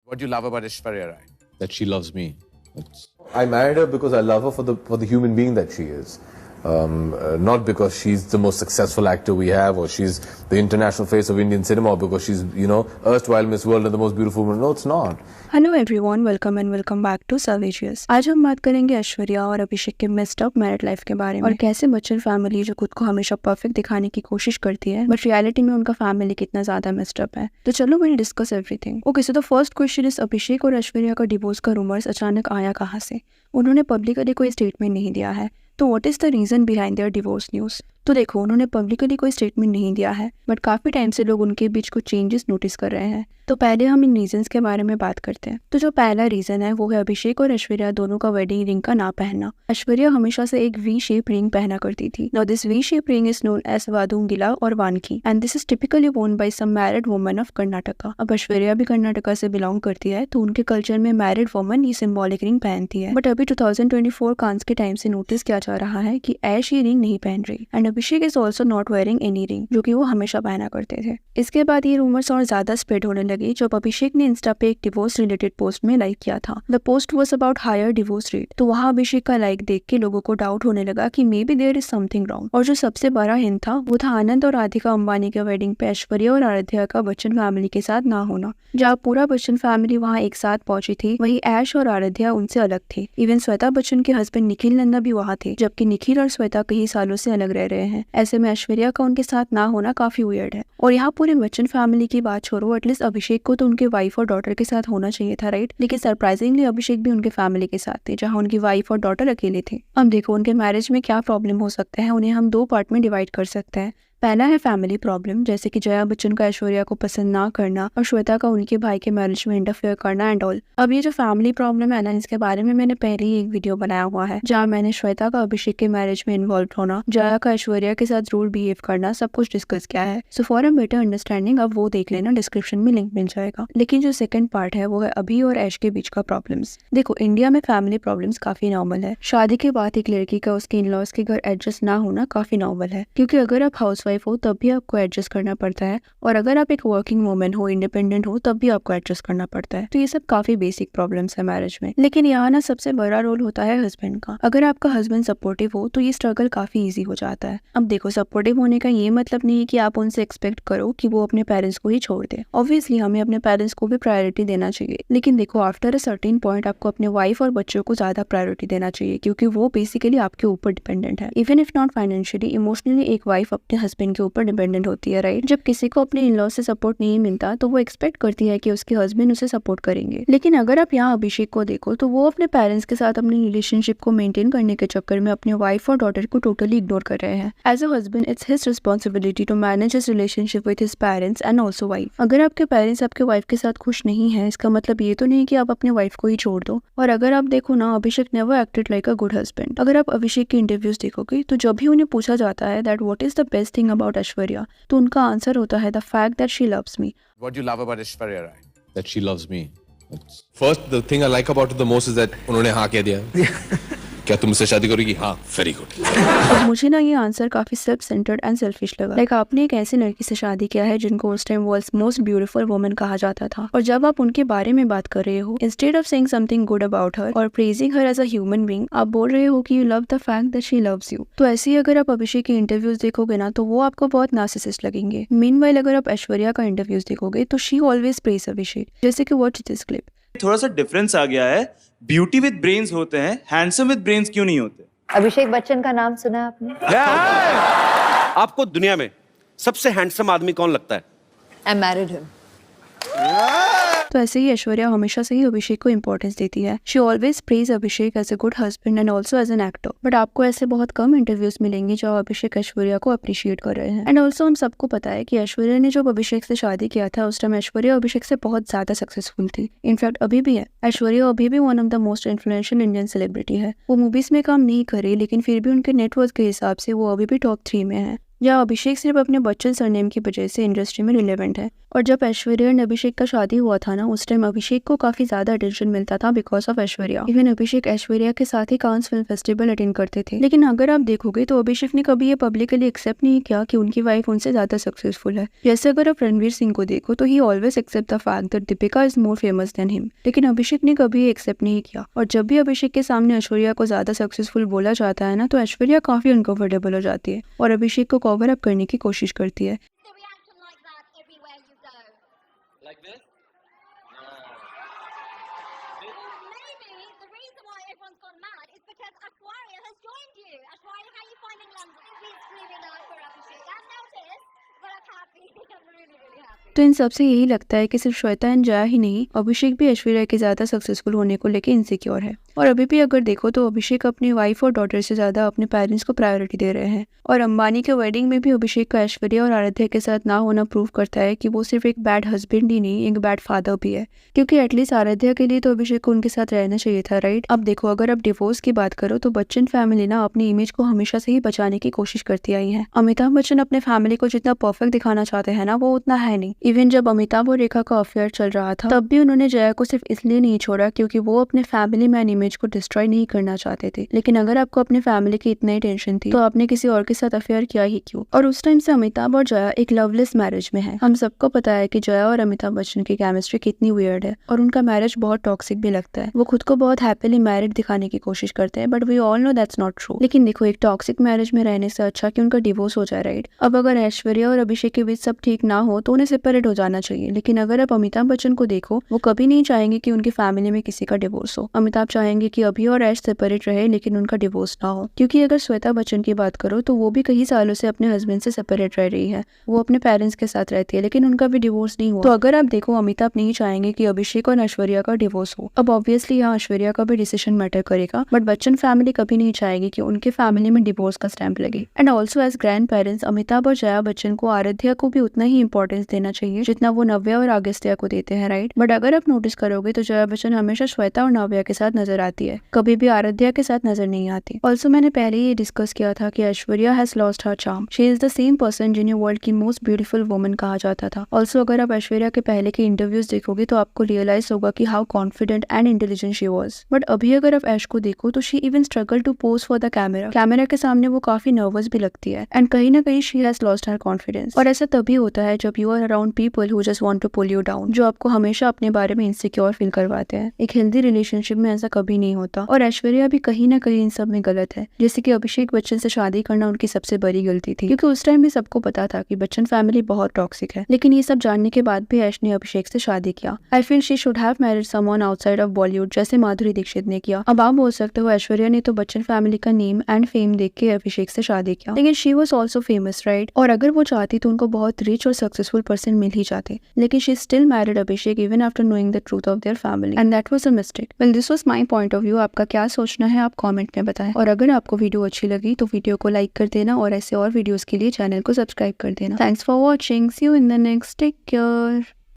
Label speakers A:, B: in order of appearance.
A: What do you love about Aishwarya Rai?
B: That she loves me.
C: I married her because I love her for the human being that she is. Not because she's the most successful actor we have, or she's the international face of Indian cinema, or because she's, erstwhile Miss World and the most beautiful woman. No, it's not.
D: Hello everyone, welcome and welcome back to सर्वेजियस। आज हम बात करेंगे ऐश्वर्या और अभिषेक के missed up married life के बारे में, और कैसे बच्चन फैमिली जो खुद को हमेशा परफेक्ट दिखाने की कोशिश करती है बट रियलिटी में उनका फैमिली कितना ज्यादा मिस्ड अप है। तो चलो will discuss everything. Okay, so the first question is Abhishek और ऐश्वर्या का डिवोर्स का रूमर्स अचानक आया कहाँ से? उन्होंने पब्लिकली कोई स्टेटमेंट नहीं दिया है, तो what is the reason behind their divorce news? तो देखो, उन्होंने पब्लिकली कोई स्टेटमेंट नहीं दिया है बट काफी टाइम से लोग उनके बीच कुछ चेंजेस नोटिस कर रहे हैं। तो पहले हम इन रीजंस के बारे में बात करते हैं। तो जो पहला रीजन है वो है अभिषेक और ऐश्वर्या दोनों का वेडिंग रिंग का ना पहनना। ऐश्वर्या हमेशा से एक वी शेप रिंग पहना करती थी। Now this V shape ring is known as Vadungila और Vanki, and this is typically worn by some married woman of Karnataka. अब ऐश्वर्या भी कर्नाटका से बिलोंग करती है, तो उनके कल्चर में मैरिड वुमन ये सिंबॉलिक रिंग पहनती है। बट अभी 2024 कांस के टाइम से नोटिस किया जा रहा है कि ऐश ये रिंग नहीं पहन रही, and Abhishek is also not wearing any ring, जो कि वो हमेशा पहना करते थे। इसके बाद ये रूमर्स और ज्यादा स्प्रेड होने लगे जब अभिषेक ने इंस्टा पे एक डिवोर्स रिलेटेड पोस्ट में लाइक किया था। The post was about higher divorce rate. तो वहाँ अभिषेक का लाइक देख के लोगों को डाउट होने लगा कि maybe there is something wrong. और जो सबसे बड़ा हिंट था वो था आनंद और राधिका अंबानी के वेडिंग पे ऐश्वर्या और आराध्या का बच्चन फैमिली के साथ ना होना। जहाँ पूरा बच्चन फैमिली वहाँ एक साथ पहुंची थी, वही ऐश और आराध्या उनसे अलग थे। इवन श्वेता बच्चन के हस्बैंड निखिल नंदा भी वहाँ थे, जबकि निखिल और श्वेता कई सालों से अलग रह रहे हैं। ऐसे में ऐश्वर्या का उनके साथ ना होना काफी वियर्ड है। और यहाँ पूरे बच्चन फैमिली की बात छोड़ो, एटलीस्ट अभिषेक को तो उनके वाइफ और डॉटर के साथ होना चाहिए था, राइट? लेकिन सरप्राइजिंगली अभिषेक भी उनके फैमिली के साथ थे, जहाँ उनकी वाइफ और डॉटर अकेले थे। अब देखो, उनके मैरिज में क्या प्रॉब्लम हो सकता है, उन्हें हम दो पार्ट में डिवाइड कर सकते हैं। पहला है फैमिली प्रॉब्लम, जैसे कि जया बच्चन का ऐश्वर्या को पसंद ना करना और श्वेता का उनके भाई के मैरिज में इंटरफेयर करना एंड ऑल। अब ये जो फैमिली प्रॉब्लम है ना, इसके बारे में मैंने पहले ही एक वीडियो बनाया हुआ है, जहाँ मैंने श्वेता का अभिषेक के मैरिज में इन्वॉल्व होना, जया का ऐश्वर्या के साथ रूड बिहेव करना, सब कुछ डिस्कस किया है। So for a better understanding अब वो देख लेना, डिस्क्रिप्शन में लिंक मिल जाएगा। लेकिन जो सेकंड पार्ट है वो है अभी और ऐश के बीच का प्रॉब्लम्स। देखो, इंडिया में फैमिली प्रॉब्लम्स काफी नॉर्मल है। शादी के बाद एक लड़की का उसके इन लॉज के घर एडजस्ट ना होना काफी नॉर्मल है, क्योंकि अगर आप हाउसवाइफ हो तब भी को एडजस्ट करना पड़ता है, और अगर आप एक वर्किंग वुमन हो, इंडिपेंडेंट हो, तब भी आपको एडजस्ट करना पड़ता है। तो ये सब काफी बेसिक प्रॉब्लम्स है मैरिज में। लेकिन यहाँ ना सबसे बड़ा रोल होता है हस्बैंड का। अगर आपका हस्बैंड सपोर्टिव हो तो ये स्ट्रगल काफी इजी हो जाता है। अब देखो, सपोर्टिव होने का ये मतलब नहीं है कि आप उनसे एक्सपेक्ट करो कि वो अपने पेरेंट्स को ही छोड़ दे। ऑब्वियसली हमें अपने पेरेंट्स को भी प्रायोरिटी देना चाहिए, लेकिन देखो आफ्टर अ सर्टेन पॉइंट आपको अपने वाइफ और बच्चों को ज्यादा प्रायोरिटी देना चाहिए, क्योंकि वो बेसिकली आपके ऊपर डिपेंडेंट है। Even if not financially, emotionally एक वाइफ अपने हस्बैंड के ऊपर डिपेंडेंट होती है, राइट? जब किसी को अपने इन लॉ से सपोर्ट नहीं मिलता तो वो एक्सपेक्ट करती है कि उसके हस्बैंड उसे सपोर्ट करेंगे। लेकिन अगर आप यहाँ अभिषेक को देखो तो वो अपने पेरेंट्स के साथ अपनी रिलेशनशिप को मेंटेन करने के चक्कर में अपने वाइफ और डॉटर को टोटली इग्नोर कर रहे हैं। As a husband it's his responsibility to manage his relationship with his parents and also wife. अगर आपके पेरेंट्स आपके वाइफ के साथ खुश नहीं है, इसका मतलब ये तो नहीं कि आप अपने वाइफ को ही छोड़ दो। और अगर आप देखो ना, Abhishek never acted like a good husband. अगर आप अभिषेक के इंटरव्यूज देखोगे तो जब भी उन्हें पूछा जाता है that what is the best thing about Aishwarya, तो उनका आंसर होता है the fact that she loves me.
A: What do you love about Aishwarya Rai?
B: That she loves me.
E: First, the thing I like about it the most is that उन्होंने हाँ कह दिया। क्या तुम मुझसे शादी करोगी? हाँ, वेरी गुड।
D: अब मुझे ना ये आंसर काफी सेल्फ सेंटर्ड एंड सेल्फिश लगा। लाइक आपने एक ऐसी लड़की से शादी किया है जिनको उस time world's most beautiful woman कहा जाता था, और जब आप उनके बारे में बात कर रहे हो, instead of saying something good about her और praising her as a human being, आप बोल रहे हो कि you love the fact that she loves you. तो ऐसे ही अगर आप अभिषेक के इंटरव्यूज देखोगे ना, तो वो आपको बहुत नार्सिसिस्ट लगेंगे। मीनवाइल अगर आप ऐश्वर्या का इंटरव्यूज देखोगे तो शी ऑलवेज प्रेज अभिषेक, जैसे कि वॉच दिस क्लिप।
F: थोड़ा सा डिफरेंस आ गया है। ब्यूटी विद ब्रेन्स होते हैं, हैंडसम विद ब्रेन्स क्यों नहीं होते?
G: अभिषेक बच्चन का नाम सुना आपने?
H: आपको दुनिया में सबसे हैंडसम आदमी कौन लगता है?
G: I married him.
D: तो ऐसे ही ऐश्वर्या हमेशा से ही अभिषेक को इंपॉर्टेंस देती है। She always praise Abhishek as a good husband and also as an actor. But आपको ऐसे बहुत कम इंटरव्यूज मिलेंगे जहाँ अभिषेक ऐश्वर्या को अप्रिशिएट कर रहे हैं। एंड ऑल्सो हम सबको पता है कि ऐश्वर्या ने जब अभिषेक से शादी किया था उस टाइम ऐश्वर्या अभिषेक से बहुत ज्यादा सक्सेसफुल थी। इनफैक्ट अभी भी है। ऐश्वर्या अभी भी one of the most influential Indian celebrity है। वो मूवीज में काम नहीं करे, लेकिन फिर भी उनके नेटवर्थ के हिसाब से वो अभी भी टॉप 3 में है। जहाँ अभिषेक सिर्फ अपने बच्चन सरनेम की वजह से इंडस्ट्री में रिलेवेंट है। और जब ऐश्वर्या और अभिषेक का शादी हुआ था ना, उस टाइम अभिषेक को काफी ज्यादा अटेंशन मिलता था बिकॉज ऑफ ऐश्वर्या। इवन अभिषेक ऐश्वर्या के साथ ही कांस फिल्म फेस्टिवल अटेंड करते थे। लेकिन अगर आप देखोगे तो अभिषेक ने कभी ये पब्लिकली एक्सेप्ट नहीं किया कि उनकी वाइफ उनसे ज्यादा सक्सेसफुल है। जैसे अगर आप रणवीर सिंह को देखो तो ही always accept the fact that Deepika is more famous than him, लेकिन अभिषेक ने कभी एक्सेप्ट नहीं किया। और जब भी अभिषेक के सामने ऐश्वर्या को ज्यादा सक्सेसफुल बोला जाता है ना, तो ऐश्वर्या काफी अनकंफर्टेबल हो जाती है और अभिषेक को कवर अप करने की कोशिश करती है। तो इन सबसे यही लगता है कि सिर्फ श्वेता एंड जया ही नहीं, अभिषेक भी ऐश्वर्या के ज्यादा सक्सेसफुल होने को लेके इनसिक्योर है। और अभी भी अगर देखो तो अभिषेक अपनी वाइफ और डॉटर से ज्यादा अपने पेरेंट्स को प्रायोरिटी दे रहे हैं। और अंबानी के वेडिंग में भी अभिषेक का ऐश्वर्या और आराध्या के साथ ना होना प्रूव करता है कि वो सिर्फ एक बैड हस्बैंड ही नहीं, एक बैड फादर भी है। क्योंकि एटलीस्ट आराध्या के लिए तो अभिषेक को उनके साथ रहना चाहिए था, राइट। अब देखो, अगर आप डिवोर्स की बात करो तो बच्चन फैमिली ना अपनी इमेज को हमेशा से ही बचाने की कोशिश करती आई है। अमिताभ बच्चन अपने फैमिली को जितना परफेक्ट दिखाना चाहते हैं ना, वो उतना है नहीं। इवन जब अमिताभ और रेखा का अफेयर चल रहा था, तब भी उन्होंने जया को सिर्फ इसलिए नहीं छोड़ा क्योंकि वो अपने फैमिली मैन इमेज को डिस्ट्रॉय नहीं करना चाहते थे। लेकिन अगर आपको अपने फैमिली की इतनी ही टेंशन थी तो आपने किसी और के साथ अफेयर किया ही क्यों। और उस टाइम से अमिताभ और जया एक लवलेस मैरिज में है। हम सबको पता है कि जया और अमिताभ बच्चन की केमिस्ट्री कितनी वियर्ड है और उनका मैरिज बहुत टॉक्सिक भी लगता है। वो खुद को बहुत हैप्पीली मैरिड दिखाने की कोशिश करते हैं, but we all know that's not true. लेकिन देखो, एक टॉक्सिक मैरिज में रहने से अच्छा कि उनका डिवोर्स हो जाए, राइट। अब अगर ऐश्वर्या और अभिषेक के बीच सब ठीक ना हो तो उन्हें सेपरेट हो जाना चाहिए। लेकिन अगर आप अमिताभ बच्चन को देखो, वो कभी नहीं चाहेंगे कि उनकी फैमिली में किसी का डिवोर्स हो। अमिताभ चाहेंगे कि अभी और ऐश सेपरेट रहे लेकिन उनका डिवोर्स ना हो। क्योंकि अगर श्वेता बच्चन की बात करो तो वो भी कई सालों से अपने हस्बैंड से सेपरेट रह रही है। वो अपने पेरेंट्स के साथ रहती है लेकिन उनका भी डिवोर्स नहीं हुआ। तो अगर आप देखो, अमिताभ नहीं चाहेंगे कि अभिषेक और ऐश्वर्या का डिवोर्स हो। अब ऑब्वियसली यहाँ ऐश्वर्या का भी डिसीजन मैटर करेगा, बट बच्चन फैमिली कभी नहीं चाहेगी कि उनके फैमिली में डिवोर्स का स्टैंप लगे। And also as grandparents, Amitabh और जया बच्चन को आराध्या को भी उतना ही इंपॉर्टेंस देना चाहिए जितना वो नव्या और आगस्त्या को देते हैं, राइट। बट अगर आप नोटिस करोगे तो जया बच्चन हमेशा श्वेता और नव्या के साथ नजर आती है, कभी भी आराध्या के साथ नजर नहीं आती। ऑल्सो मैंने पहले ही डिस्कस किया था कि Aishwarya has lost her charm. She is the same person जिन्हें वर्ल्ड की मोस्ट ब्यूटीफुल वुमन कहा जाता था। ऑल्सो अगर आप ऐश्वर्या के पहले के इंटरव्यूज देखोगे तो आपको रियलाइज होगा कि how confident and intelligent she was. But अभी अगर आप ऐश को देखो तो she even struggle to pose for the camera के सामने वो काफी नर्वस भी लगती है। एंड कहीं ना कहीं she has lost her confidence. और ऐसा तभी होता है जब you are around people who just want to pull you down, जो आपको हमेशा अपने बारे में इनसिक्योर फील करवाते हैं। एक हेल्दी रिलेशनशिप में ऐसा कभी नहीं होता। और ऐश्वर्या भी कहीं ना कहीं इन सब में गलत है। जैसे कि अभिषेक बच्चन से शादी करना उनकी सबसे बड़ी गलती थी, क्योंकि उस टाइम भी सबको पता था कि बच्चन फैमिली बहुत टॉक्सिक है। लेकिन ये सब जानने के बाद भी ऐश ने अभिषेक से शादी किया। I feel she should have married someone outside of Bollywood, जैसे माधुरी दीक्षित ने किया। अब आप बोल सकते हो ऐश्वर्या ने तो बच्चन फैमिली का नेम एंड फेम देख के अभिषेक से शादी किया, लेकिन she was also famous, right. और अगर वो चाहती तो उनको बहुत रिच और सक्सेसफुल पर्सन मिल ही जाते। लेकिन she still married Abhishek even after knowing the truth of their family, and that was a mistake. Well, this was my point of view. आपका क्या सोचना है आप कमेंट में बताएं। और अगर आपको वीडियो अच्छी लगी तो वीडियो को लाइक कर देना और ऐसे और वीडियोस के लिए चैनल को सब्सक्राइब कर देना। Thanks for watching, see you in the next, take care.